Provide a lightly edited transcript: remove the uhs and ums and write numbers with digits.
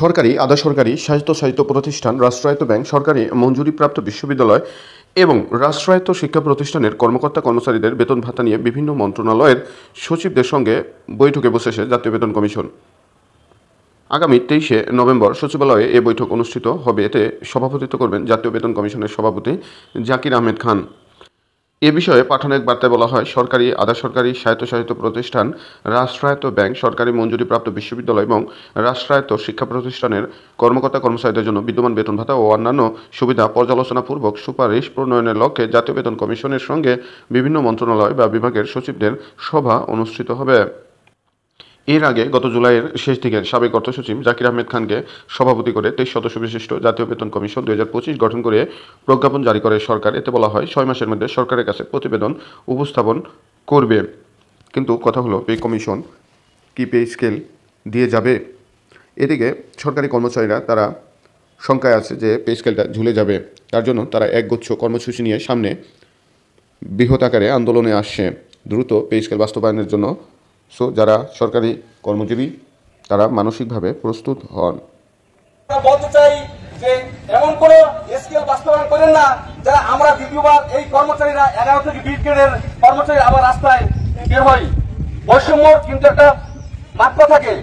সরকারি, আধা সরকারি, স্বায়ত্তশাসিত প্রতিষ্ঠান, রাষ্ট্রায়ত্ত ব্যাংক, সরকারি মঞ্জুরিপ্রাপ্ত বিশ্ববিদ্যালয় এবং রাষ্ট্রায়ত্ত শিক্ষা প্রতিষ্ঠানের কর্মকর্তা-কর্মচারীদের বেতন ভাতা নিয়ে বিভিন্ন মন্ত্রণালয়ের সচিবদের সঙ্গে বৈঠকে বসেছে জাতীয় বেতন কমিশন। আগামী 23শে নভেম্বর সচিবালয়ে এ বৈঠক অনুষ্ঠিত হবে। এতে সভাপতিত্ব করবেন জাতীয় বেতন কমিশনের সভাপতি জাকির আহমেদ খান। এ বিষয়ে পাঠানো এক বার্তায় বলা হয়, সরকারি, আধা সরকারি, স্বায়ত্তশাসিত প্রতিষ্ঠান, রাষ্ট্রায়ত্ত ব্যাংক, সরকারি মঞ্জুরিপ্রাপ্ত বিশ্ববিদ্যালয় এবং রাষ্ট্রায়ত্ত শিক্ষা প্রতিষ্ঠানের কর্মকর্তা-কর্মচারীদের জন্য বিদ্যমান বেতন ভাতা ও অন্যান্য সুবিধা পর্যালোচনাপূর্বক সুপারিশ প্রণয়নের লক্ষ্যে জাতীয় বেতন কমিশনের সঙ্গে বিভিন্ন মন্ত্রণালয় বা বিভাগের সচিবদের সভা অনুষ্ঠিত হবে। এর আগে গত জুলাইয়ের শেষ দিকে সাবেক অর্থ সচিব জাকির আহমেদ খানকে সভাপতি করে 23 সদস্য বিশিষ্ট জাতীয় বেতন কমিশন 2025 গঠন করে প্রজ্ঞাপন জারি করে সরকার। এতে বলা হয়, 6 মাসের মধ্যে সরকারের কাছে প্রতিবেদন উপস্থাপন করবে। কিন্তু কথা হলো, পে কমিশন কি পে স্কেল দিয়ে যাবে? এদিকে সরকারি কর্মচারীরা তারা শঙ্কায় আছে যে পে স্কেলটা ঝুলে যাবে। তার জন্য তারা একগুচ্ছ কর্মসূচি নিয়ে সামনে বৃহৎ আকারে আন্দোলনে আসছে দ্রুত পে স্কেল বাস্তবায়নের জন্য। যারা সরকারি কর্মজীবী তারা মানসিকভাবে প্রস্তুত হন। বলতে চাই যে এমন কোন স্কেল বাস্তবায়ন করেন না যারা আমরা দ্বিতীয়বার এই কর্মচারীরা 11 থেকে 20 গ্রেডের কর্মচারী আবার রাস্তায় বের হই। বৈষম্য কিন্তু একটা মাত্রা থাকে।